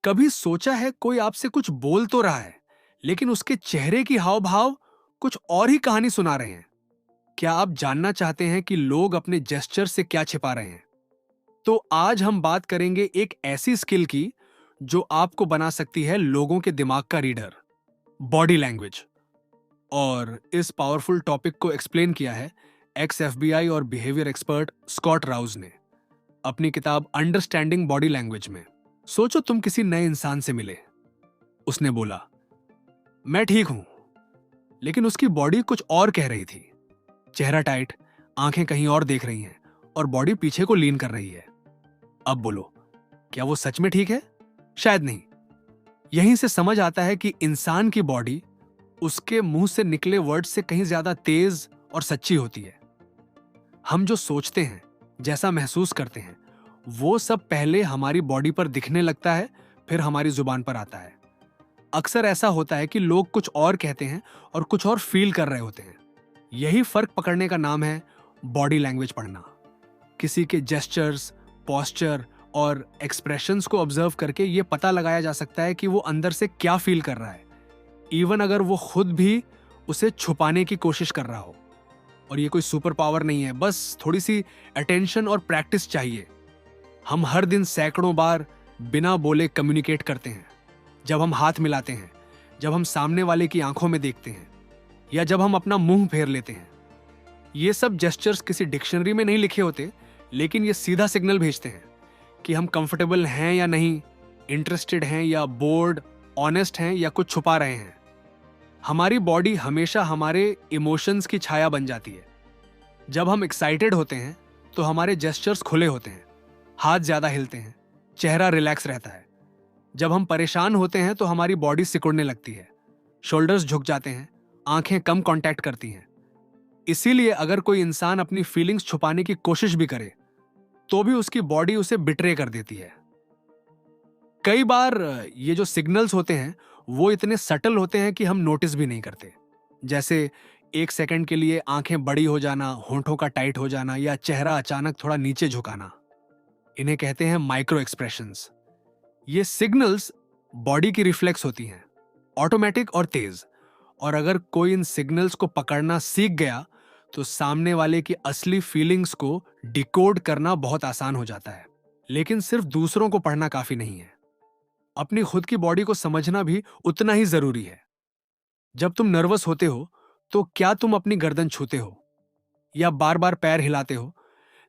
कभी सोचा है कोई आपसे कुछ बोल तो रहा है, लेकिन उसके चेहरे की हाव भाव कुछ और ही कहानी सुना रहे हैं? क्या आप जानना चाहते हैं कि लोग अपने जेस्चर से क्या छिपा रहे हैं? तो आज हम बात करेंगे एक ऐसी स्किल की जो आपको बना सकती है लोगों के दिमाग का रीडर, बॉडी लैंग्वेज। और इस पावरफुल टॉपिक को एक्सप्लेन किया है एक्स एफबीआई और बिहेवियर एक्सपर्ट स्कॉट राउज ने अपनी किताब अंडरस्टैंडिंग बॉडी लैंग्वेज में। सोचो तुम किसी नए इंसान से मिले। उसने बोला, मैं ठीक हूं, लेकिन उसकी बॉडी कुछ और कह रही थी। चेहरा टाइट, आंखें कहीं और देख रही हैं और बॉडी पीछे को लीन कर रही है। अब बोलो, क्या वो सच में ठीक है? शायद नहीं। यहीं से समझ आता है कि इंसान की बॉडी उसके मुंह से निकले वर्ड से कहीं ज्यादा तेज और सच्ची होती है। हम जो सोचते हैं, जैसा महसूस करते हैं, वो सब पहले हमारी बॉडी पर दिखने लगता है, फिर हमारी जुबान पर आता है। अक्सर ऐसा होता है कि लोग कुछ और कहते हैं और कुछ और फील कर रहे होते हैं। यही फर्क पकड़ने का नाम है बॉडी लैंग्वेज पढ़ना। किसी के जेस्चर्स, पोस्चर और एक्सप्रेशंस को ऑब्जर्व करके ये पता लगाया जा सकता है कि वो अंदर से क्या फील कर रहा है, इवन अगर वो खुद भी उसे छुपाने की कोशिश कर रहा हो। और ये कोई सुपर पावर नहीं है, बस थोड़ी सी अटेंशन और प्रैक्टिस चाहिए। हम हर दिन सैकड़ों बार बिना बोले कम्युनिकेट करते हैं। जब हम हाथ मिलाते हैं, जब हम सामने वाले की आंखों में देखते हैं, या जब हम अपना मुंह फेर लेते हैं। ये सब जेस्चर्स किसी डिक्शनरी में नहीं लिखे होते, लेकिन ये सीधा सिग्नल भेजते हैं कि हम कंफर्टेबल हैं या नहीं, इंटरेस्टेड हैं या बोर्ड, ऑनेस्ट हैं या कुछ छुपा रहे हैं। हमारी बॉडी हमेशा हमारे इमोशंस की छाया बन जाती है। जब हम एक्साइटेड होते हैं तो हमारे जेस्चर्स खुले होते हैं, हाथ ज्यादा हिलते हैं, चेहरा रिलैक्स रहता है। जब हम परेशान होते हैं तो हमारी बॉडी सिकुड़ने लगती है, शोल्डर्स झुक जाते हैं, आंखें कम कांटेक्ट करती हैं। इसीलिए अगर कोई इंसान अपनी फीलिंग्स छुपाने की कोशिश भी करे तो भी उसकी बॉडी उसे बिट्रे कर देती है। कई बार ये जो सिग्नल्स होते हैं वो इतने सटल होते हैं कि हम नोटिस भी नहीं करते। जैसे एक सेकंड के लिए आंखें बड़ी हो जाना, होंठों का टाइट हो जाना या चेहरा अचानक थोड़ा नीचे झुकाना। इन्हें कहते हैं माइक्रो एक्सप्रेशंस। ये सिग्नल्स बॉडी की रिफ्लेक्स होती हैं, ऑटोमेटिक और तेज। और अगर कोई इन सिग्नल्स को पकड़ना सीख गया तो सामने वाले की असली फीलिंग्स को डिकोड करना बहुत आसान हो जाता है। लेकिन सिर्फ दूसरों को पढ़ना काफी नहीं है, अपनी खुद की बॉडी को समझना भी उतना ही जरूरी है। जब तुम नर्वस होते हो तो क्या तुम अपनी गर्दन छूते हो या बार बार पैर हिलाते हो?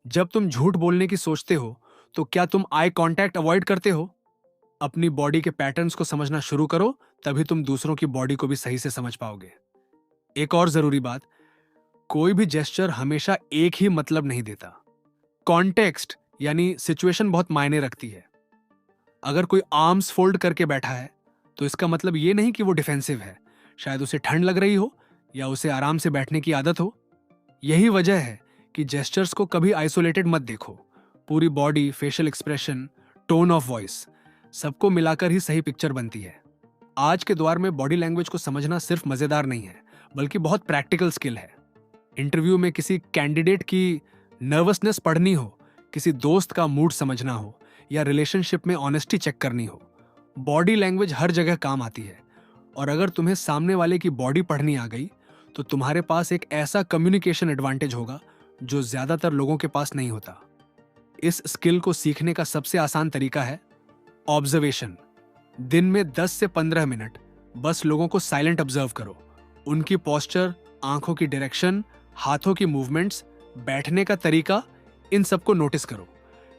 जब तुम झूठ बोलने की सोचते हो तो क्या तुम आई कांटेक्ट अवॉइड करते हो? अपनी बॉडी के पैटर्न्स को समझना शुरू करो, तभी तुम दूसरों की बॉडी को भी सही से समझ पाओगे। एक और जरूरी बात, कोई भी जेस्चर हमेशा एक ही मतलब नहीं देता। कॉन्टेक्स्ट यानी सिचुएशन बहुत मायने रखती है। अगर कोई आर्म्स फोल्ड करके बैठा है तो इसका मतलब ये नहीं कि वो डिफेंसिव है। शायद उसे ठंड लग रही हो या उसे आराम से बैठने की आदत हो। यही वजह है कि जेस्चर्स को कभी आइसोलेटेड मत देखो। पूरी body, facial expression, tone of voice, सबको मिलाकर ही सही पिक्चर बनती है। आज के दौर में बॉडी लैंग्वेज को समझना सिर्फ मजेदार नहीं है, बल्कि बहुत प्रैक्टिकल स्किल है। इंटरव्यू में किसी कैंडिडेट की नर्वसनेस पढ़नी हो, किसी दोस्त का मूड समझना हो या रिलेशनशिप में ऑनेस्टी चेक करनी हो, बॉडी लैंग्वेज हर जगह काम आती है। और अगर तुम्हें सामने वाले की बॉडी पढ़नी आ गई तो तुम्हारे पास एक ऐसा कम्युनिकेशन एडवांटेज होगा जो ज्यादातर लोगों के पास नहीं होता। इस स्किल को सीखने का सबसे आसान तरीका है ऑब्जर्वेशन। दिन में 10 से 15 मिनट बस लोगों को साइलेंट ऑब्जर्व करो। उनकी पोस्चर, आंखों की डायरेक्शन, हाथों की मूवमेंट्स, बैठने का तरीका, इन सबको नोटिस करो।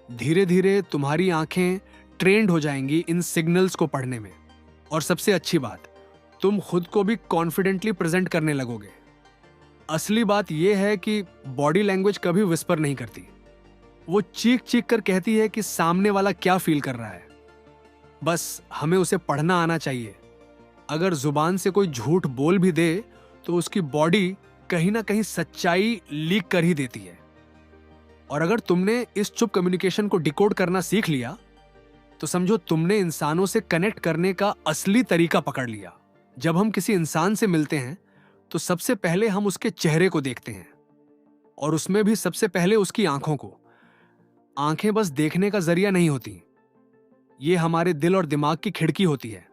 धीरे धीरे तुम्हारी आंखें ट्रेंड हो जाएंगी इन सिग्नल्स को पढ़ने में। और सबसे अच्छी बात, तुम खुद को भी कॉन्फिडेंटली प्रेजेंट करने लगोगे। असली बात यह है कि बॉडी लैंग्वेज कभी विस्पर नहीं करती। वो चीख चीख कर कहती है कि सामने वाला क्या फील कर रहा है। बस हमें उसे पढ़ना आना चाहिए। अगर जुबान से कोई झूठ बोल भी दे तो उसकी बॉडी कहीं ना कहीं सच्चाई लीक कर ही देती है। और अगर तुमने इस चुप कम्युनिकेशन को डिकोड करना सीख लिया तो समझो तुमने इंसानों से कनेक्ट करने का असली तरीका पकड़ लिया। जब हम किसी इंसान से मिलते हैं तो सबसे पहले हम उसके चेहरे को देखते हैं, और उसमें भी सबसे पहले उसकी आंखों को। आंखें बस देखने का जरिया नहीं होती, ये हमारे दिल और दिमाग की खिड़की होती है।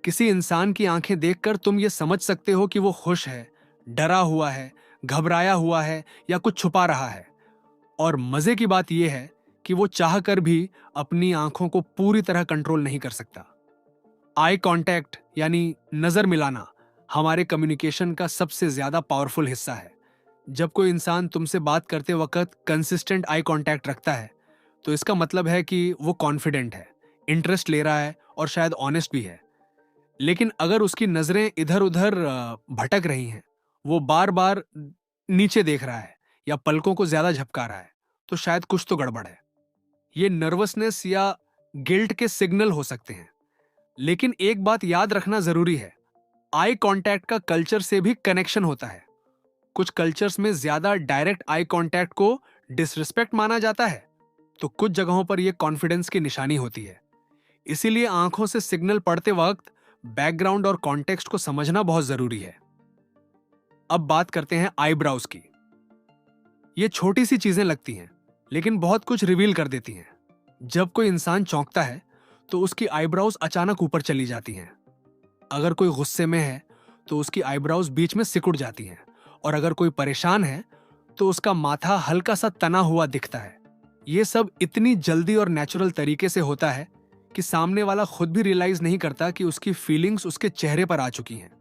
किसी इंसान की आंखें देखकर तुम ये समझ सकते हो कि वो खुश है, डरा हुआ है, घबराया हुआ है या कुछ छुपा रहा है। और मजे की बात यह है कि वो चाहकर भी अपनी आंखों को पूरी तरह कंट्रोल नहीं कर सकता। आई कांटेक्ट यानी नजर मिलाना हमारे कम्युनिकेशन का सबसे ज्यादा पावरफुल हिस्सा है। जब कोई इंसान तुमसे बात करते वक्त कंसिस्टेंट आई कांटेक्ट रखता है तो इसका मतलब है कि वो कॉन्फिडेंट है, इंटरेस्ट ले रहा है और शायद ऑनेस्ट भी है। लेकिन अगर उसकी नजरें इधर उधर भटक रही हैं, वो बार बार नीचे देख रहा है या पलकों को ज्यादा झपका रहा है, तो शायद कुछ तो गड़बड़ है। ये नर्वसनेस या गिल्ट के सिग्नल हो सकते हैं। लेकिन एक बात याद रखना जरूरी है, आई कांटेक्ट का कल्चर से भी कनेक्शन होता है। कुछ कल्चर्स में ज्यादा डायरेक्ट आई कांटेक्ट को डिसरिस्पेक्ट माना जाता है, तो कुछ जगहों पर यह कॉन्फिडेंस की निशानी होती है। इसीलिए आंखों से सिग्नल पढ़ते वक्त बैकग्राउंड और कॉन्टेक्स्ट को समझना बहुत जरूरी है। अब बात करते हैं आईब्राउज की। ये छोटी सी चीजें लगती हैं, लेकिन बहुत कुछ रिवील कर देती हैं। जब कोई इंसान चौंकता है तो उसकी आईब्राउज अचानक ऊपर चली जाती हैं। अगर कोई गुस्से में है तो उसकी आईब्राउज बीच में सिकुड़ जाती हैं, और अगर कोई परेशान है तो उसका माथा हल्का सा तना हुआ दिखता है। ये सब इतनी जल्दी और नेचुरल तरीके से होता है कि सामने वाला खुद भी रियलाइज नहीं करता कि उसकी फीलिंग्स उसके चेहरे पर आ चुकी हैं।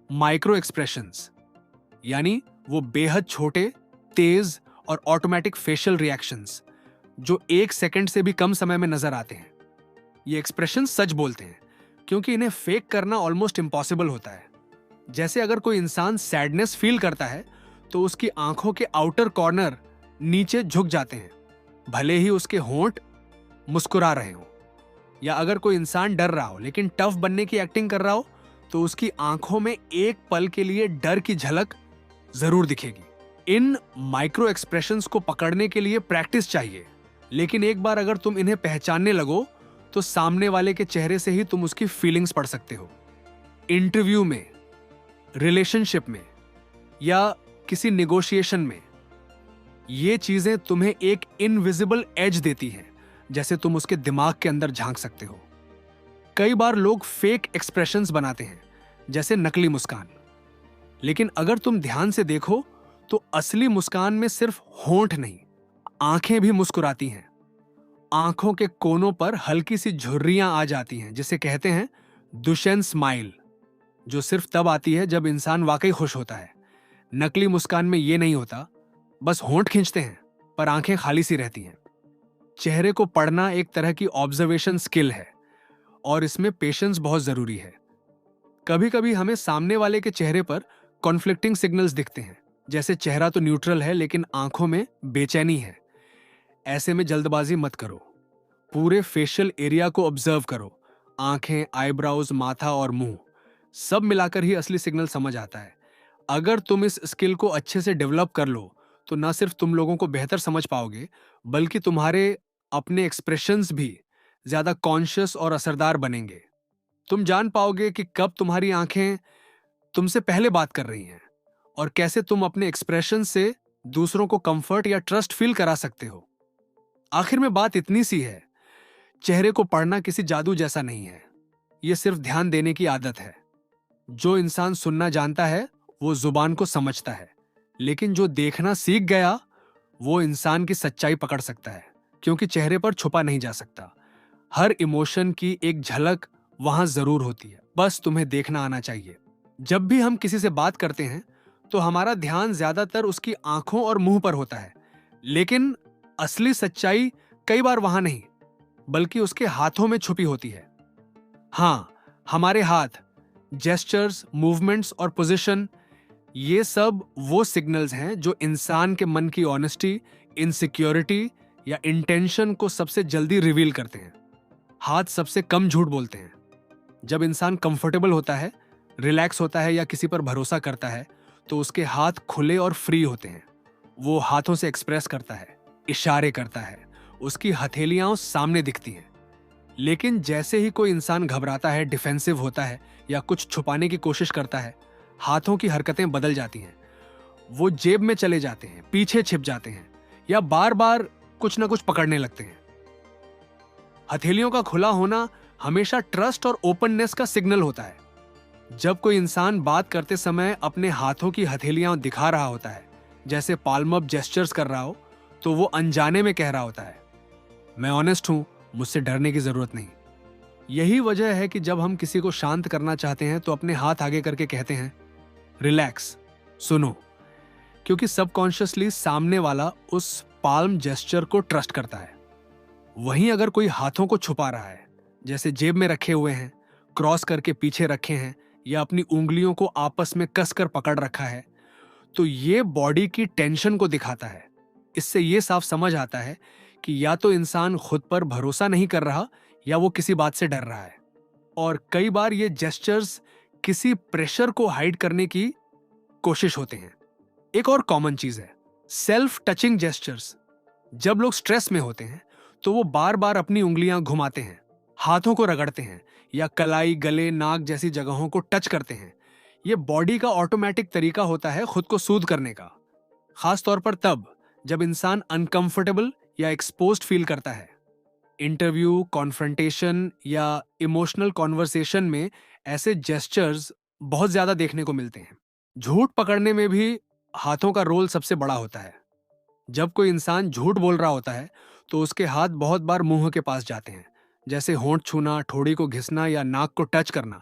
माइक्रो एक्सप्रेशंस यानी वो बेहद छोटे, तेज और ऑटोमेटिक फेशियल रिएक्शंस जो 1 सेकंड से भी कम समय में नजर आते हैं। ये एक्सप्रेशन सच बोलते हैं, क्योंकि इन्हें फेक करना ऑलमोस्ट इम्पॉसिबल होता है। जैसे अगर कोई इंसान सैडनेस फील करता है तो उसकी आंखों के आउटर कॉर्नर नीचे झुक जाते हैं, भले ही उसके होंठ मुस्कुरा रहे हो। या अगर कोई इंसान डर रहा हो लेकिन टफ बनने की एक्टिंग कर रहा हो तो उसकी आंखों में एक पल के लिए डर की झलक जरूर दिखेगी। इन माइक्रो एक्सप्रेशंस को पकड़ने के लिए प्रैक्टिस चाहिए, लेकिन एक बार अगर तुम इन्हें पहचानने लगो तो सामने वाले के चेहरे से ही तुम उसकी फीलिंग्स पढ़ सकते हो। इंटरव्यू में, रिलेशनशिप में या किसी नेगोशिएशन में ये चीजें तुम्हें एक इनविजिबल एज देती हैं, जैसे तुम उसके दिमाग के अंदर झांक सकते हो। कई बार लोग फेक एक्सप्रेशंस बनाते हैं, जैसे नकली मुस्कान, लेकिन अगर तुम ध्यान से देखो तो असली मुस्कान में सिर्फ होंठ नहीं, आंखें भी मुस्कुराती हैं। आंखों के कोनों पर हल्की सी झुर्रियां आ जाती हैं, जिसे कहते हैं दुशेन स्माइल, जो सिर्फ तब आती है जब इंसान वाकई खुश होता है। नकली मुस्कान में ये नहीं होता, बस होंठ खींचते हैं पर आंखें खाली सी रहती हैं। चेहरे को पढ़ना एक तरह की ऑब्जर्वेशन स्किल है और इसमें पेशेंस बहुत जरूरी है। कभी कभी हमें सामने वाले के चेहरे पर कॉन्फ्लिक्टिंग सिग्नल्स दिखते हैं, जैसे चेहरा तो न्यूट्रल है लेकिन आंखों में बेचैनी है। ऐसे में जल्दबाजी मत करो, पूरे फेशियल एरिया को ऑब्जर्व करो। आंखें, आईब्राउज, माथा और मुंह सब मिलाकर ही असली सिग्नल समझ आता है। अगर तुम इस स्किल को अच्छे से डेवलप कर लो तो ना सिर्फ तुम लोगों को बेहतर समझ पाओगे, बल्कि तुम्हारे अपने एक्सप्रेशंस भी ज्यादा कॉन्शियस और असरदार बनेंगे। तुम जान पाओगे कि कब तुम्हारी आंखें तुमसे पहले बात कर रही हैं और कैसे तुम अपने एक्सप्रेशन से दूसरों को कंफर्ट या ट्रस्ट फील करा सकते हो। आखिर में बात इतनी सी है, चेहरे को पढ़ना किसी जादू जैसा नहीं है, यह सिर्फ ध्यान देने की आदत है। जो इंसान सुनना जानता है वो जुबान को समझता है, लेकिन जो देखना सीख गया वो इंसान की सच्चाई पकड़ सकता है, क्योंकि चेहरे पर छुपा नहीं जा सकता। हर इमोशन की एक झलक वहां जरूर होती है, बस तुम्हें देखना आना चाहिए। जब भी हम किसी से बात करते हैं तो हमारा ध्यान ज्यादातर उसकी आंखों और मुंह पर होता है, लेकिन असली सच्चाई कई बार वहां नहीं बल्कि उसके हाथों में छुपी होती है। हाँ, हमारे हाथ, जेस्चर्स, मूवमेंट्स और पोजीशन, ये सब वो सिग्नल्स हैं जो इंसान के मन की ऑनेस्टी, इनसिक्योरिटी या इंटेंशन को सबसे जल्दी रिवील करते हैं। हाथ सबसे कम झूठ बोलते हैं। जब इंसान कंफर्टेबल होता है, रिलैक्स होता है या किसी पर भरोसा करता है तो उसके हाथ खुले और फ्री होते हैं। वो हाथों से एक्सप्रेस करता है, इशारे करता है, उसकी हथेलियां सामने दिखती हैं। लेकिन जैसे ही कोई इंसान घबराता है, डिफेंसिव होता है या कुछ छुपाने की कोशिश करता है, हाथों की हरकतें बदल जाती हैं। वो जेब में चले जाते हैं, पीछे छिप जाते हैं या बार बार कुछ ना कुछ पकड़ने लगते हैं। हथेलियों का खुला होना हमेशा ट्रस्ट और ओपननेस का सिग्नल होता है। जब कोई इंसान बात करते समय अपने हाथों की हथेलियां दिखा रहा होता है, जैसे पाल्म अप जेस्चर्स कर रहा हो, तो वो अनजाने में कह रहा होता है, मैं ऑनेस्ट हूं, मुझसे डरने की जरूरत नहीं। यही वजह है कि जब हम किसी को शांत करना चाहते हैं तो अपने हाथ आगे करके कहते हैं, रिलैक्स, सुनो, क्योंकि सबकॉन्शियसली सामने वाला उस पाल्म जेस्चर को ट्रस्ट करता है। वहीं अगर कोई हाथों को छुपा रहा है, जैसे जेब में रखे हुए हैं, क्रॉस करके पीछे रखे हैं या अपनी उंगलियों को आपस में कसकर पकड़ रखा है, तो ये बॉडी की टेंशन को दिखाता है। इससे ये साफ समझ आता है कि या तो इंसान खुद पर भरोसा नहीं कर रहा या वो किसी बात से डर रहा है। और कई बार ये जेस्चर्स किसी प्रेशर को हाइड करने की कोशिश होते हैं। एक और कॉमन चीज है सेल्फ टचिंग जेस्चर्स। जब लोग स्ट्रेस में होते हैं तो वो बार बार अपनी उंगलियां घुमाते हैं, हाथों को रगड़ते हैं या कलाई, गले, नाक जैसी जगहों को टच करते हैं। ये बॉडी का ऑटोमेटिक तरीका होता है खुद को सूद करने का, खास तौर पर तब जब इंसान अनकंफर्टेबल या एक्सपोज्ड फील करता है। इंटरव्यू, कॉन्फ्रंटेशन या इमोशनल कॉन्वर्सेशन में ऐसे जेस्चर्स बहुत ज्यादा देखने को मिलते हैं। झूठ पकड़ने में भी हाथों का रोल सबसे बड़ा होता है। जब कोई इंसान झूठ बोल रहा होता है तो उसके हाथ बहुत बार मुंह के पास जाते हैं, जैसे होंठ छूना, ठोड़ी को घिसना या नाक को टच करना।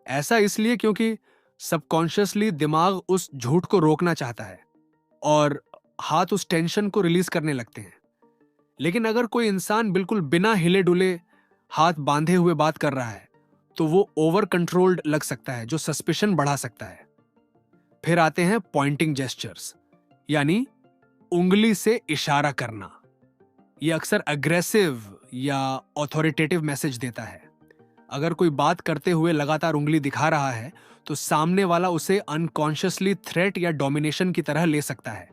ऐसा इसलिए क्योंकि सबकॉन्शियसली दिमाग उस झूठ को रोकना चाहता है और हाथ उस टेंशन को रिलीज करने लगते हैं। लेकिन अगर कोई इंसान बिल्कुल बिना हिले डुले हाथ बांधे हुए बात कर रहा है तो वो ओवर कंट्रोल्ड लग सकता है, जो सस्पिशन बढ़ा सकता है। फिर आते हैं पॉइंटिंग जेस्चर्स, यानी उंगली से इशारा करना। यह अक्सर अग्रेसिव या ऑथोरिटेटिव मैसेज देता है। अगर कोई बात करते हुए लगातार उंगली दिखा रहा है तो सामने वाला उसे अनकॉन्शियसली थ्रेट या डोमिनेशन की तरह ले सकता है।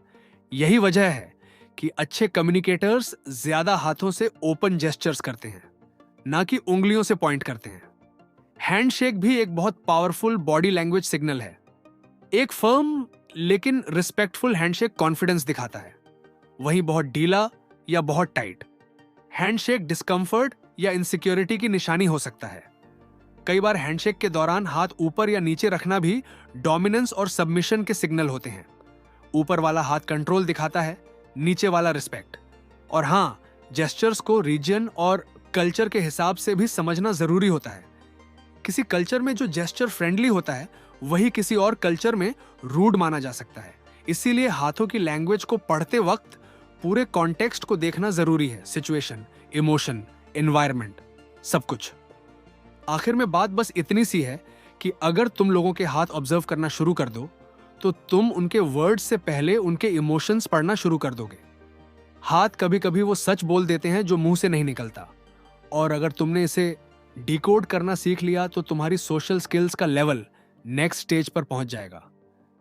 यही वजह है कि अच्छे कम्युनिकेटर्स ज्यादा हाथों से ओपन जेस्चर्स करते हैं, ना कि उंगलियों से पॉइंट करते हैं। हैंडशेक भी एक बहुत पावरफुल बॉडी लैंग्वेज सिग्नल है। एक फर्म लेकिन रिस्पेक्टफुल हैंडशेक कॉन्फिडेंस दिखाता है, वहीं बहुत ढीला या बहुत टाइट हैंडशेक डिस्कंफर्ट या इनसिक्योरिटी की निशानी हो सकता है। कई बार हैंडशेक के दौरान हाथ ऊपर या नीचे रखना भी डोमिनेंस और सबमिशन के सिग्नल होते हैं। ऊपर वाला हाथ कंट्रोल दिखाता है, नीचे वाला रिस्पेक्ट। और हाँ, जेस्चर्स को रीजन और कल्चर के हिसाब से भी समझना जरूरी होता है। किसी कल्चर में जो जेस्चर फ्रेंडली होता है वही किसी और कल्चर में रूड माना जा सकता है। इसीलिए हाथों की लैंग्वेज को पढ़ते वक्त पूरे कॉन्टेक्स्ट को देखना जरूरी है, सिचुएशन, इमोशन, एनवायरनमेंट, सब कुछ। आखिर में बात बस इतनी सी है कि अगर तुम लोगों के हाथ ऑब्जर्व करना शुरू कर दो तो तुम उनके वर्ड्स से पहले उनके इमोशंस पढ़ना शुरू कर दोगे। हाथ कभी कभी वो सच बोल देते हैं जो मुंह से नहीं निकलता, और अगर तुमने इसे डिकोड करना सीख लिया तो तुम्हारी सोशल स्किल्स का लेवल नेक्स्ट स्टेज पर पहुंच जाएगा।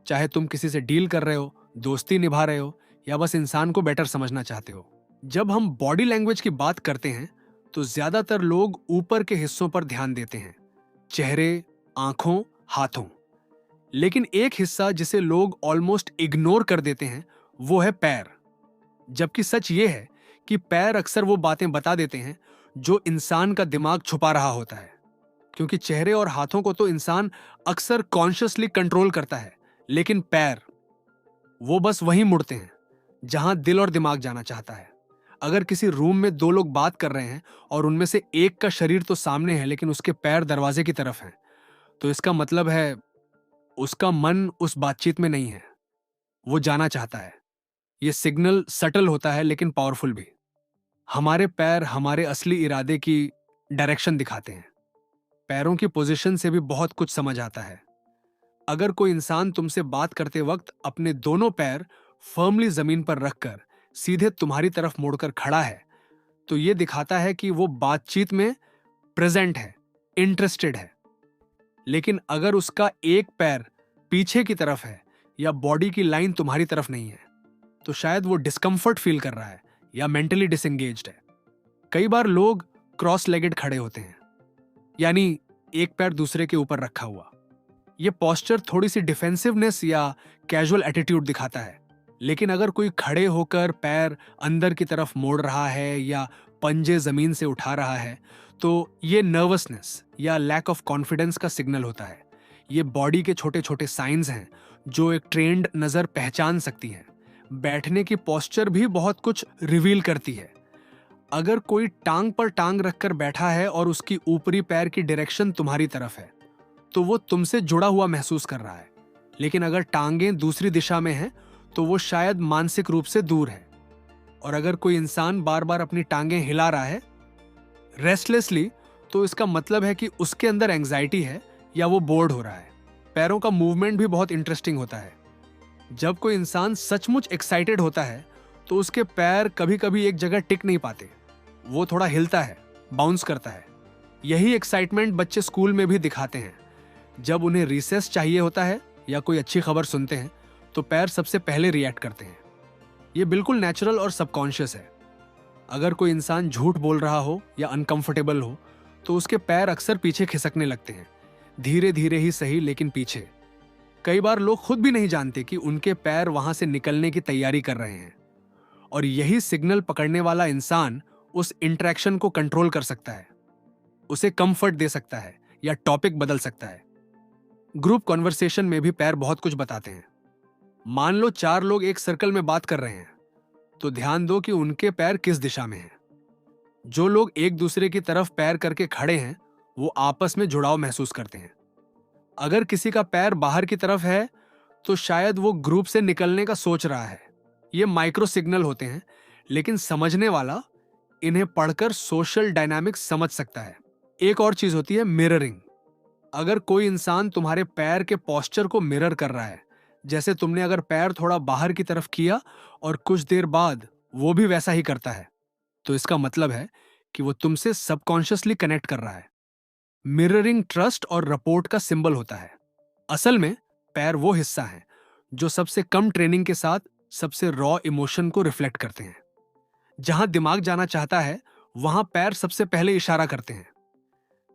चाहे तुम किसी से डील कर रहे हो, दोस्ती निभा रहे हो या बस इंसान को बेटर समझना चाहते हो। जब हम बॉडी लैंग्वेज की बात करते हैं तो ज्यादातर लोग ऊपर के हिस्सों पर ध्यान देते हैं, चेहरे, आंखों, हाथों। लेकिन एक हिस्सा जिसे लोग ऑलमोस्ट इग्नोर कर देते हैं वो है पैर। जबकि सच ये है कि पैर अक्सर वो बातें बता देते हैं जो इंसान का दिमाग छुपा रहा होता है। क्योंकि चेहरे और हाथों को तो इंसान अक्सर कॉन्शियसली कंट्रोल करता है, लेकिन पैर वो बस वहीं मुड़ते हैं जहां दिल और दिमाग जाना चाहता है। अगर किसी रूम में दो लोग बात कर रहे हैं और उनमें से एक का शरीर तो सामने है लेकिन उसके पैर दरवाजे की तरफ हैं, तो इसका मतलब है उसका मन उस बातचीत में नहीं है, वो जाना चाहता है। यह सिग्नल सटल होता है लेकिन पावरफुल भी। हमारे पैर हमारे असली इरादे की डायरेक्शन दिखाते हैं। पैरों की पोजीशन से भी बहुत कुछ समझ आता है। अगर कोई इंसान तुमसे बात करते वक्त अपने दोनों पैर फर्मली जमीन पर रखकर सीधे तुम्हारी तरफ मोड़कर खड़ा है, तो यह दिखाता है कि वो बातचीत में प्रेजेंट है, इंटरेस्टेड है। लेकिन अगर उसका एक पैर पीछे की तरफ है या बॉडी की लाइन तुम्हारी तरफ नहीं है, तो शायद वो डिस्कंफर्ट फील कर रहा है या मेंटली डिसएंगेज्ड है। कई बार लोग क्रॉस लेगेड खड़े होते हैं, यानी एक पैर दूसरे के ऊपर रखा हुआ। यह पोस्चर थोड़ी सी डिफेंसिवनेस या कैजुअल एटीट्यूड दिखाता है। लेकिन अगर कोई खड़े होकर पैर अंदर की तरफ मोड़ रहा है या पंजे जमीन से उठा रहा है, तो ये नर्वसनेस या लैक ऑफ कॉन्फिडेंस का सिग्नल होता है। ये बॉडी के छोटे छोटे साइंस हैं जो एक ट्रेंड नजर पहचान सकती है। बैठने की पोस्चर भी बहुत कुछ रिवील करती है। अगर कोई टांग पर टांग रखकर बैठा है और उसकी ऊपरी पैर की डायरेक्शन तुम्हारी तरफ है, तो वो तुमसे जुड़ा हुआ महसूस कर रहा है। लेकिन अगर टांगें दूसरी दिशा में हैं, तो वो शायद मानसिक रूप से दूर है। और अगर कोई इंसान बार बार अपनी टांगें हिला रहा है रेस्टलेसली, तो इसका मतलब है कि उसके अंदर एंजाइटी है या वो बोर्ड हो रहा है। पैरों का मूवमेंट भी बहुत इंटरेस्टिंग होता है। जब कोई इंसान सचमुच एक्साइटेड होता है, तो उसके पैर कभी कभी एक जगह टिक नहीं पाते। वो थोड़ा हिलता है, बाउंस करता है। यही एक्साइटमेंट बच्चे स्कूल में भी दिखाते हैं। जब उन्हें रिसेस चाहिए होता है या कोई अच्छी खबर सुनते हैं, तो पैर सबसे पहले रिएक्ट करते हैं। ये बिल्कुल नेचुरल और सबकॉन्शियस है। अगर कोई इंसान झूठ बोल रहा हो या अनकंफर्टेबल हो, तो उसके पैर अक्सर पीछे खिसकने लगते हैं। धीरे धीरे ही सही, लेकिन पीछे। कई बार लोग खुद भी नहीं जानते कि उनके पैर वहां से निकलने की तैयारी कर रहे हैं। और यही सिग्नल पकड़ने वाला इंसान उस इंटरेक्शन को कंट्रोल कर सकता है, उसे कंफर्ट दे सकता है या टॉपिक बदल सकता है। ग्रुप कॉन्वर्सेशन में भी पैर बहुत कुछ बताते हैं। मान लो 4 लोग एक सर्कल में बात कर रहे हैं, तो ध्यान दो कि उनके पैर किस दिशा में हैं। जो लोग एक दूसरे की तरफ पैर करके खड़े हैं, वो आपस में जुड़ाव महसूस करते हैं। अगर किसी का पैर बाहर की तरफ है, तो शायद वो ग्रुप से निकलने का सोच रहा है। ये माइक्रो सिग्नल होते हैं, लेकिन समझने वाला इन्हें पढ़कर सोशल डायनामिक्स समझ सकता है। एक और चीज होती है मिररिंग। अगर कोई इंसान तुम्हारे पैर के पोस्चर को मिरर कर रहा है, जैसे तुमने अगर पैर थोड़ा बाहर की तरफ किया और कुछ देर बाद वो भी वैसा ही करता है, तो इसका मतलब है कि वो तुमसे सबकॉन्शियसली कनेक्ट कर रहा है। मिररिंग ट्रस्ट और रपोर्ट का सिंबल होता है। असल में पैर वो हिस्सा है जो सबसे कम ट्रेनिंग के साथ सबसे रॉ इमोशन को रिफ्लेक्ट करते हैं। जहां दिमाग जाना चाहता है, वहां पैर सबसे पहले इशारा करते हैं।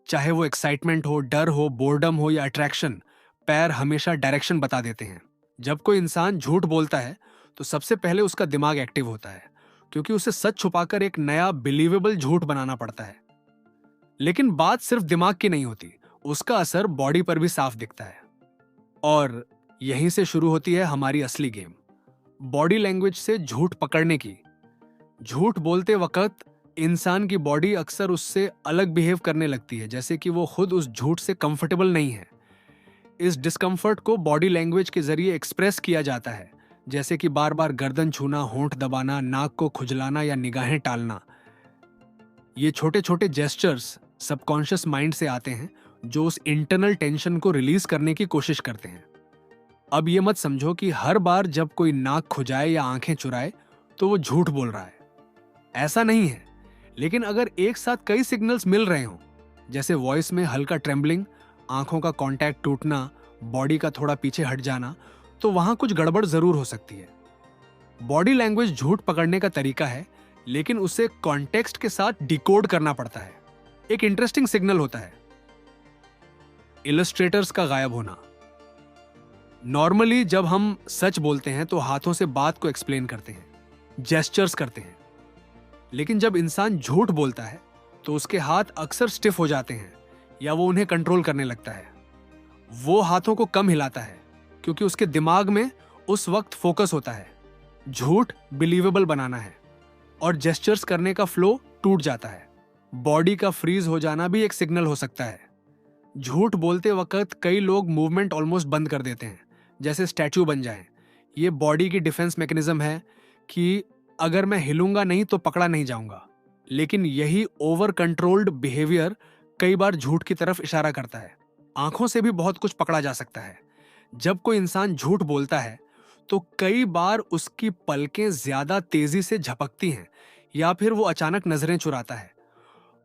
चाहे वो एक्साइटमेंट हो, डर हो, बोर्डम हो या अट्रैक्शन, पैर हमेशा डायरेक्शन बता देते हैं। जब कोई इंसान झूठ बोलता है, तो सबसे पहले उसका दिमाग एक्टिव होता है, क्योंकि उसे सच छुपाकर एक नया बिलीवेबल झूठ बनाना पड़ता है। लेकिन बात सिर्फ दिमाग की नहीं होती, उसका असर बॉडी पर भी साफ दिखता है। और यहीं से शुरू होती है हमारी असली गेम, बॉडी लैंग्वेज से झूठ पकड़ने की। झूठ बोलते वक्त इंसान की बॉडी अक्सर उससे अलग बिहेव करने लगती है, जैसे कि वो खुद उस झूठ से कंफर्टेबल नहीं है। इस डिस्कंफर्ट को बॉडी लैंग्वेज के जरिए एक्सप्रेस किया जाता है, जैसे कि बार बार गर्दन छूना, होंठ दबाना, नाक को खुजलाना या निगाहें टालना। ये छोटे छोटे जेस्चर्स सबकॉन्शियस माइंड से आते हैं, जो उस इंटरनल टेंशन को रिलीज करने की कोशिश करते हैं। अब ये मत समझो कि हर बार जब कोई नाक खुजाए या आंखें चुराए तो वो झूठ बोल रहा है। ऐसा नहीं है। लेकिन अगर एक साथ कई सिग्नल्स मिल रहे हों, जैसे वॉइस में हल्का ट्रेम्बलिंग, आंखों का कांटेक्ट टूटना, बॉडी का थोड़ा पीछे हट जाना, तो वहां कुछ गड़बड़ जरूर हो सकती है। बॉडी लैंग्वेज झूठ पकड़ने का तरीका है, लेकिन उसे कॉन्टेक्स्ट के साथ डिकोड करना पड़ता है। एक इंटरेस्टिंग सिग्नल होता है इलस्ट्रेटर्स का गायब होना। नॉर्मली जब हम सच बोलते हैं तो हाथों से बात को एक्सप्लेन करते हैं, जेस्चर्स करते हैं। लेकिन जब इंसान झूठ बोलता है, तो उसके हाथ अक्सर स्टिफ हो जाते हैं या वो उन्हें कंट्रोल करने लगता है। वो हाथों को कम हिलाता है, क्योंकि उसके दिमाग में उस वक्त फोकस होता है झूठ बिलीवेबल बनाना है, और जेस्चर्स करने का फ्लो टूट जाता है। बॉडी का फ्रीज हो जाना भी एक सिग्नल हो सकता है। झूठ बोलते वक्त कई लोग मूवमेंट ऑलमोस्ट बंद कर देते हैं, जैसे स्टैचू बन जाएं। ये बॉडी की डिफेंस मैकेनिज्म है कि अगर मैं हिलूंगा नहीं तो पकड़ा नहीं जाऊंगा। लेकिन यही ओवर कंट्रोल्ड बिहेवियर कई बार झूठ की तरफ इशारा करता है। आंखों से भी बहुत कुछ पकड़ा जा सकता है। जब कोई इंसान झूठ बोलता है, तो कई बार उसकी पलकें ज्यादा तेजी से झपकती हैं या फिर वो अचानक नजरें चुराता है।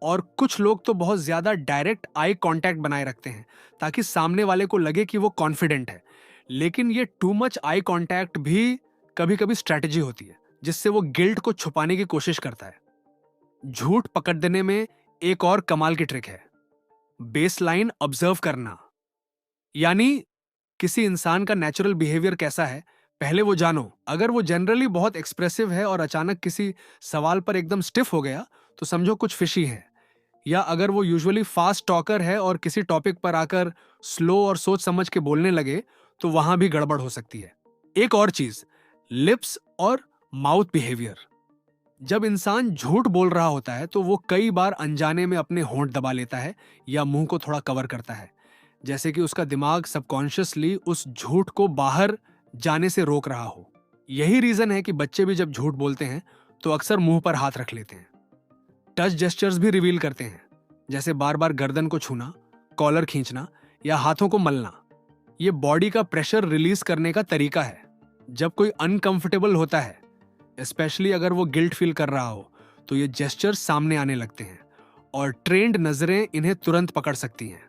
और कुछ लोग तो बहुत ज्यादा डायरेक्ट आई कांटेक्ट बनाए रखते हैं, ताकि सामने वाले को लगे कि वो कॉन्फिडेंट है। लेकिन ये टू मच आई कांटेक्ट भी कभी कभी स्ट्रैटेजी होती है, जिससे वो गिल्ट को छुपाने की कोशिश करता है। झूठ पकड़ देने में एक और कमाल की ट्रिक है, बेसलाइन ऑब्जर्व करना। यानी किसी इंसान का नेचुरल बिहेवियर कैसा है, पहले वो जानो। अगर वो जनरली बहुत एक्सप्रेसिव है और अचानक किसी सवाल पर एकदम स्टिफ हो गया, तो समझो कुछ फिशी है। या अगर वो यूजुअली फास्ट टॉकर है और किसी टॉपिक पर आकर स्लो और सोच समझ के बोलने लगे, तो वहां भी गड़बड़ हो सकती है। एक और चीज, लिप्स और माउथ बिहेवियर। जब इंसान झूठ बोल रहा होता है तो वो कई बार अनजाने में अपने होंठ दबा लेता है या मुंह को थोड़ा कवर करता है, जैसे कि उसका दिमाग सबकॉन्शियसली उस झूठ को बाहर जाने से रोक रहा हो। यही रीजन है कि बच्चे भी जब झूठ बोलते हैं तो अक्सर मुंह पर हाथ रख लेते हैं। टच जेस्चर्स भी रिवील करते हैं, जैसे बार बार गर्दन को छूना, कॉलर खींचना या हाथों को मलना। ये बॉडी का प्रेशर रिलीज करने का तरीका है। जब कोई अनकंफर्टेबल होता है, स्पेशली अगर वो गिल्ट फील कर रहा हो, तो ये जेस्चर्स सामने आने लगते हैं और ट्रेंड नजरें इन्हें तुरंत पकड़ सकती हैं।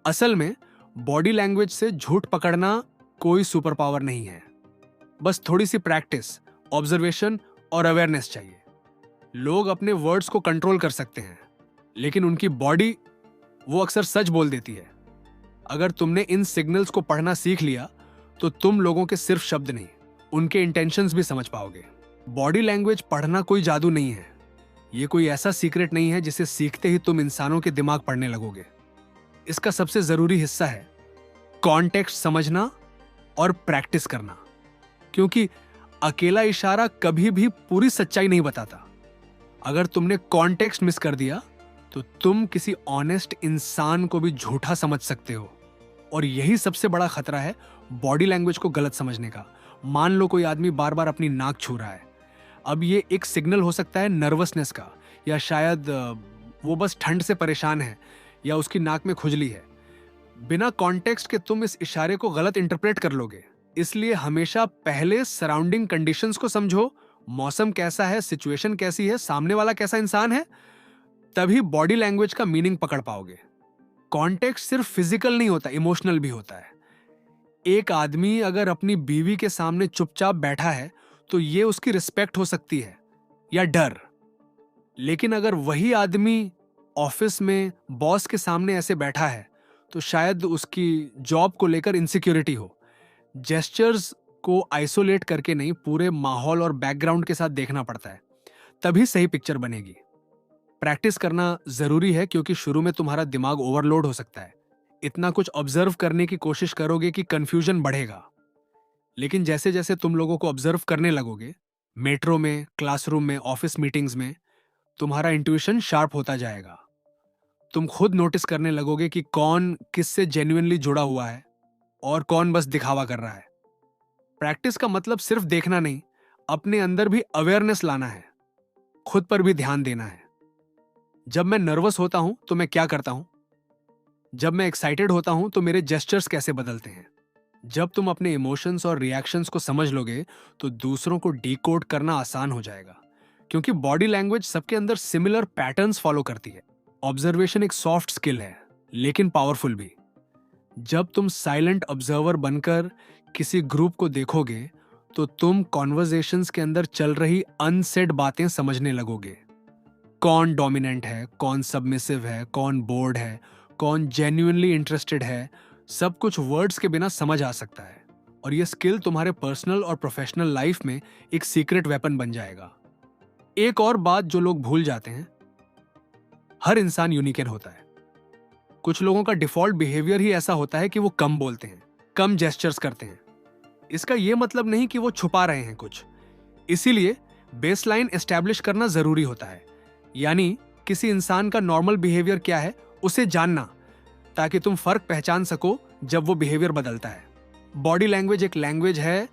असल में बॉडी लैंग्वेज से झूठ पकड़ना कोई सुपर पावर नहीं है, बस थोड़ी सी प्रैक्टिस, ऑब्जर्वेशन और अवेयरनेस चाहिए। लोग अपने वर्ड्स को कंट्रोल कर सकते हैं, लेकिन उनकी बॉडी वो अक्सर सच बोल देती है। अगर तुमने इन सिग्नल्स को पढ़ना सीख लिया तो तुम लोगों के सिर्फ शब्द नहीं, उनके इंटेंशंस भी समझ पाओगे। बॉडी लैंग्वेज पढ़ना कोई जादू नहीं है। ये कोई ऐसा सीक्रेट नहीं है जिसे सीखते ही तुम इंसानों के दिमाग पढ़ने लगोगे। इसका सबसे जरूरी हिस्सा है कॉन्टेक्स्ट समझना और प्रैक्टिस करना, क्योंकि अकेला इशारा कभी भी पूरी सच्चाई नहीं बताता। अगर तुमने कॉन्टेक्स्ट मिस कर दिया तो तुम किसी ऑनेस्ट इंसान को भी झूठा समझ सकते हो। और यही सबसे बड़ा खतरा है बॉडी लैंग्वेज को गलत समझने का। मान लो कोई आदमी बार बार अपनी नाक छू रहा है, अब ये एक सिग्नल हो सकता है नर्वसनेस का, या शायद वो बस ठंड से परेशान है, या उसकी नाक में खुजली है। बिना कॉन्टेक्स्ट के तुम इस इशारे को गलत इंटरप्रेट कर लोगे। इसलिए हमेशा पहले सराउंडिंग कंडीशंस को समझो, मौसम कैसा है, सिचुएशन कैसी है, सामने वाला कैसा इंसान है, तभी बॉडी लैंग्वेज का मीनिंग पकड़ पाओगे। कॉन्टेक्स्ट सिर्फ फिजिकल नहीं होता, इमोशनल भी होता है। एक आदमी अगर अपनी बीवी के सामने चुपचाप बैठा है तो ये उसकी रिस्पेक्ट हो सकती है या डर। लेकिन अगर वही आदमी ऑफिस में बॉस के सामने ऐसे बैठा है तो शायद उसकी जॉब को लेकर इनसिक्योरिटी हो। जेस्चर्स को आइसोलेट करके नहीं, पूरे माहौल और बैकग्राउंड के साथ देखना पड़ता है, तभी सही पिक्चर बनेगी। प्रैक्टिस करना जरूरी है, क्योंकि शुरू में तुम्हारा दिमाग ओवरलोड हो सकता है। इतना कुछ ऑब्जर्व करने की कोशिश करोगे कि कंफ्यूजन बढ़ेगा। लेकिन जैसे जैसे तुम लोगों को ऑब्जर्व करने लगोगे, मेट्रो में, क्लासरूम में, ऑफिस मीटिंग्स में, तुम्हारा इंट्यूशन शार्प होता जाएगा। तुम खुद नोटिस करने लगोगे कि कौन किससे जेन्युइनली जुड़ा हुआ है और कौन बस दिखावा कर रहा है। प्रैक्टिस का मतलब सिर्फ देखना नहीं, अपने अंदर भी अवेयरनेस लाना है, खुद पर भी ध्यान देना है। जब मैं नर्वस होता हूं तो मैं क्या करता हूं, जब मैं एक्साइटेड होता हूं तो मेरे जेस्चर्स कैसे बदलते हैं। जब तुम अपने इमोशंस और रिएक्शंस को समझ लोगे तो दूसरों को डीकोड करना आसान हो जाएगा, क्योंकि बॉडी लैंग्वेज सबके अंदर सिमिलर पैटर्न्स फॉलो करती है। ऑब्जर्वेशन एक सॉफ्ट स्किल है, लेकिन पावरफुल भी। जब तुम साइलेंट ऑब्जर्वर बनकर किसी ग्रुप को देखोगे तो तुम कॉन्वर्जेशंस के अंदर चल रही अनसेड बातें समझने लगोगे। कौन डोमिनेंट है, कौन सबमिसिव है, कौन बोर्ड है, कौन जेन्युइनली इंटरेस्टेड है, सब कुछ वर्ड्स के बिना समझ आ सकता है। और यह स्किल तुम्हारे पर्सनल और प्रोफेशनल लाइफ में एक सीक्रेट वेपन बन जाएगा। एक और बात जो लोग भूल जाते हैं, हर इंसान यूनिक होता है। कुछ लोगों का डिफॉल्ट बिहेवियर ही ऐसा होता है कि वो कम बोलते हैं, कम जेस्चर्स करते हैं। इसका यह मतलब नहीं कि वो छुपा रहे हैं कुछ। इसीलिए बेसलाइन एस्टैब्लिश करना जरूरी होता है, यानी किसी इंसान का नॉर्मल बिहेवियर क्या है उसे जानना, ताकि तुम फर्क पहचान सको जब वो बिहेवियर बदलता है। बॉडी लैंग्वेज एक लैंग्वेज है,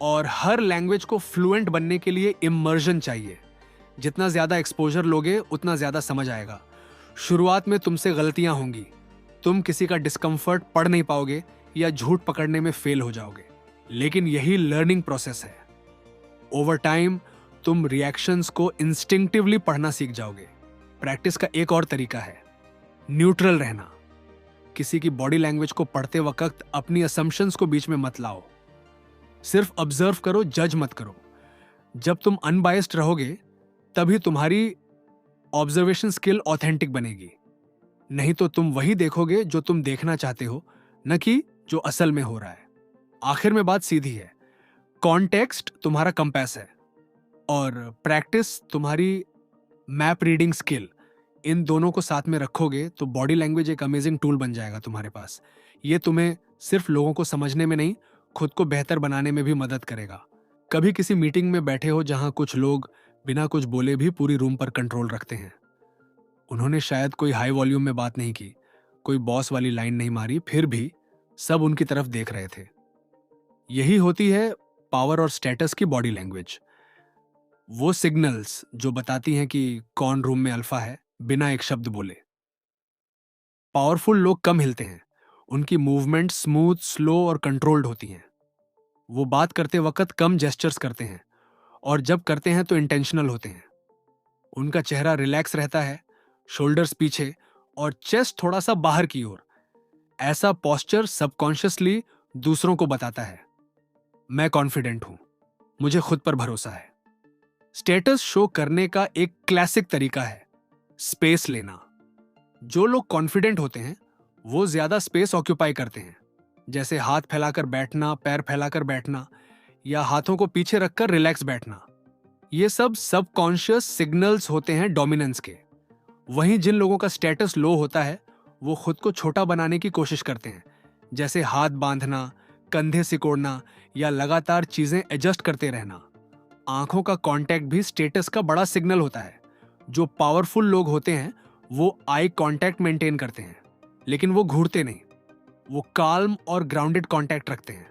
और हर लैंग्वेज को फ्लुएंट बनने के लिए इमर्जन चाहिए। जितना ज्यादा एक्सपोजर लोगे उतना ज्यादा समझ आएगा। शुरुआत में तुमसे गलतियां होंगी, तुम किसी का डिस्कंफर्ट पढ़ नहीं पाओगे या झूठ पकड़ने में फेल हो जाओगे, लेकिन यही लर्निंग प्रोसेस है। ओवर टाइम तुम रिएक्शंस को इंस्टिंक्टिवली पढ़ना सीख जाओगे। प्रैक्टिस का एक और तरीका है न्यूट्रल रहना। किसी की बॉडी लैंग्वेज को पढ़ते वक्त अपनी असम्पशंस को बीच में मत लाओ, सिर्फ ऑब्जर्व करो, जज मत करो। जब तुम अनबायस्ड रहोगे तभी तुम्हारी ऑब्जर्वेशन स्किल ऑथेंटिक बनेगी। नहीं तो तुम वही देखोगे जो तुम देखना चाहते हो, न कि जो असल में हो रहा है। आखिर में बात सीधी है, कॉन्टेक्स्ट तुम्हारा कंपास है और प्रैक्टिस तुम्हारी मैप रीडिंग स्किल, इन दोनों को साथ में रखोगे तो बॉडी लैंग्वेज एक अमेजिंग टूल बन जाएगा तुम्हारे पास। ये तुम्हें सिर्फ लोगों को समझने में नहीं, खुद को बेहतर बनाने में भी मदद करेगा। कभी किसी मीटिंग में बैठे हो जहां कुछ लोग बिना कुछ बोले भी पूरी रूम पर कंट्रोल रखते हैं। उन्होंने शायद कोई हाई वॉल्यूम में बात नहीं की, कोई बॉस वाली लाइन नहीं मारी, फिर भी सब उनकी तरफ देख रहे थे। यही होती है पावर और स्टेटस की बॉडी लैंग्वेज। वो सिग्नल्स जो बताती हैं कि कौन रूम में अल्फा है, बिना एक शब्द बोले। पावरफुल लोग कम हिलते हैं, उनकी मूवमेंट स्मूथ, स्लो और कंट्रोल्ड होती हैं। वो बात करते वक्त कम जेस्चर्स करते हैं, और जब करते हैं तो इंटेंशनल होते हैं। उनका चेहरा रिलैक्स रहता है, शोल्डर्स पीछे और चेस्ट थोड़ा सा बाहर की ओर। ऐसा पोस्चर सबकॉन्शियसली दूसरों को बताता है, मैं कॉन्फिडेंट हूं, मुझे खुद पर भरोसा है। स्टेटस शो करने का एक क्लासिक तरीका है स्पेस लेना। जो लोग कॉन्फिडेंट होते हैं वो ज्यादा स्पेस ऑक्यूपाई करते हैं, जैसे हाथ फैलाकर बैठना, पैर फैलाकर बैठना, या हाथों को पीछे रखकर रिलैक्स बैठना। ये सब सबकॉन्शियस सिग्नल्स होते हैं डोमिनेंस के। वहीं जिन लोगों का स्टेटस लो होता है वो खुद को छोटा बनाने की कोशिश करते हैं, जैसे हाथ बांधना, कंधे सिकोड़ना या लगातार चीजें एडजस्ट करते रहना। आंखों का कांटेक्ट भी स्टेटस का बड़ा सिग्नल होता है। जो पावरफुल लोग होते हैं वो आई कांटेक्ट मेंटेन करते हैं, लेकिन वो घूरते नहीं, वो काल्म और ग्राउंडेड कांटेक्ट रखते हैं।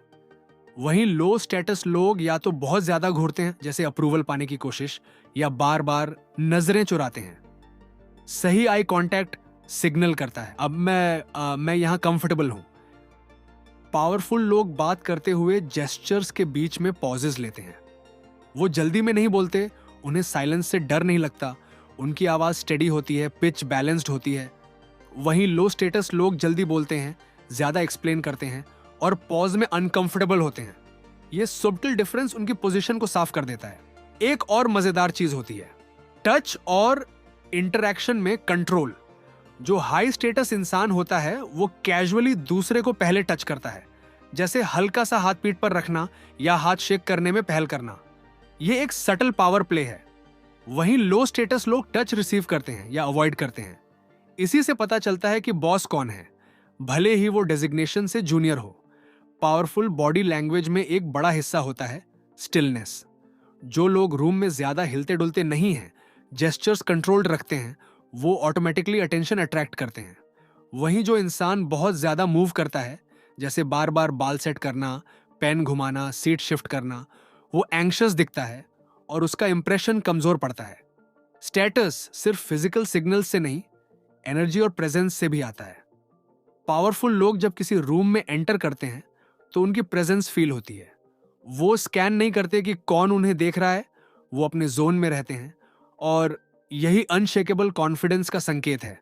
वहीं लो स्टेटस लोग या तो बहुत ज्यादा घूरते हैं, जैसे अप्रूवल पाने की कोशिश, या बार बार नजरें चुराते हैं। सही आई कांटेक्ट सिग्नल करता है, अब मैं यहां कंफर्टेबल हूं। पावरफुल लोग बात करते हुए जेस्चर्स के बीच में पॉजेस लेते हैं। वो जल्दी में नहीं बोलते, उन्हें साइलेंस से डर नहीं लगता, उनकी आवाज स्टेडी होती है, पिच बैलेंस्ड होती है। वहीं लो स्टेटस लोग जल्दी बोलते हैं, ज्यादा एक्सप्लेन करते हैं और पॉज में अनकंफर्टेबल होते हैं। ये सब्टल डिफरेंस उनकी पोजीशन को साफ कर देता है। एक और मजेदार चीज होती है टच और इंटरैक्शन में कंट्रोल। जो हाई स्टेटस इंसान होता है वो कैजुअली दूसरे को पहले टच करता है, जैसे हल्का सा हाथ पीठ पर रखना या हाथ शेक करने में पहल करना। ये एक सटल पावर प्ले है। वहीं लो स्टेटस लोग टच रिसीव करते हैं या अवॉइड करते हैं। इसी से पता चलता है कि बॉस कौन है, भले ही वो डेजिग्नेशन से जूनियर हो। पावरफुल बॉडी लैंग्वेज में एक बड़ा हिस्सा होता है स्टिलनेस। जो लोग रूम में ज्यादा हिलते डुलते नहीं हैं, जेस्चर्स कंट्रोल्ड रखते हैं, वो ऑटोमेटिकली अटेंशन अट्रैक्ट करते हैं। वहीं जो इंसान बहुत ज्यादा मूव करता है, जैसे बार बार बाल सेट करना, पेन घुमाना, सीट शिफ्ट करना, वो एंग्शियस दिखता है और उसका इंप्रेशन कमजोर पड़ता है। स्टेटस सिर्फ फिजिकल सिग्नल से नहीं, एनर्जी और प्रेजेंस से भी आता है। पावरफुल लोग जब किसी रूम में एंटर करते हैं तो उनकी प्रेजेंस फील होती है। वो स्कैन नहीं करते कि कौन उन्हें देख रहा है, वो अपने जोन में रहते हैं, और यही अनशेकेबल कॉन्फिडेंस का संकेत है।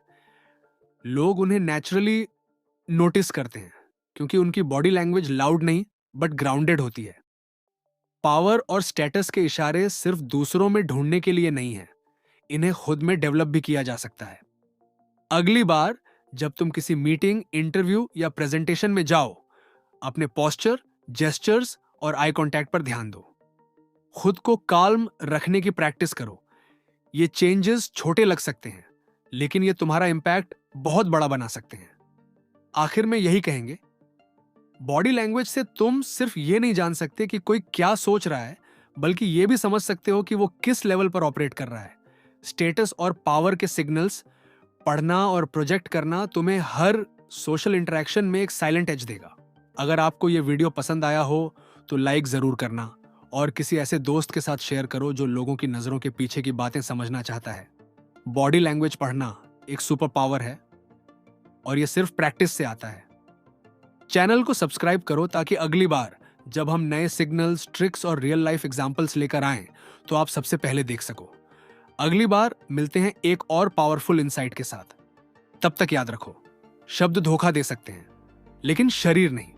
लोग उन्हें नेचुरली नोटिस करते हैं क्योंकि उनकी बॉडी लैंग्वेज लाउड नहीं बट ग्राउंडेड होती है। पावर और स्टेटस के इशारे सिर्फ दूसरों में ढूंढने के लिए नहीं है, इन्हें खुद में डेवलप भी किया जा सकता है। अगली बार जब तुम किसी मीटिंग, इंटरव्यू या प्रेजेंटेशन में जाओ, अपने पोस्चर, जेस्चर्स और आई कांटेक्ट पर ध्यान दो। खुद को काल्म रखने की प्रैक्टिस करो। ये चेंजेस छोटे लग सकते हैं, लेकिन ये तुम्हारा इंपैक्ट बहुत बड़ा बना सकते हैं। आखिर में यही कहेंगे, बॉडी लैंग्वेज से तुम सिर्फ ये नहीं जान सकते कि कोई क्या सोच रहा है, बल्कि ये भी समझ सकते हो कि वो किस लेवल पर ऑपरेट कर रहा है। स्टेटस और पावर के सिग्नल्स पढ़ना और प्रोजेक्ट करना तुम्हें हर सोशल इंटरेक्शन में एक साइलेंट एज देगा। अगर आपको ये वीडियो पसंद आया हो तो लाइक जरूर करना, और किसी ऐसे दोस्त के साथ शेयर करो जो लोगों की नजरों के पीछे की बातें समझना चाहता है। बॉडी लैंग्वेज पढ़ना एक सुपर पावर है और ये सिर्फ प्रैक्टिस से आता है। चैनल को सब्सक्राइब करो ताकि अगली बार जब हम नए सिग्नल्स, ट्रिक्स और रियल लाइफ एग्जांपल्स लेकर आएं तो आप सबसे पहले देख सको। अगली बार मिलते हैं एक और पावरफुल इंसाइट के साथ। तब तक याद रखो, शब्द धोखा दे सकते हैं लेकिन शरीर नहीं।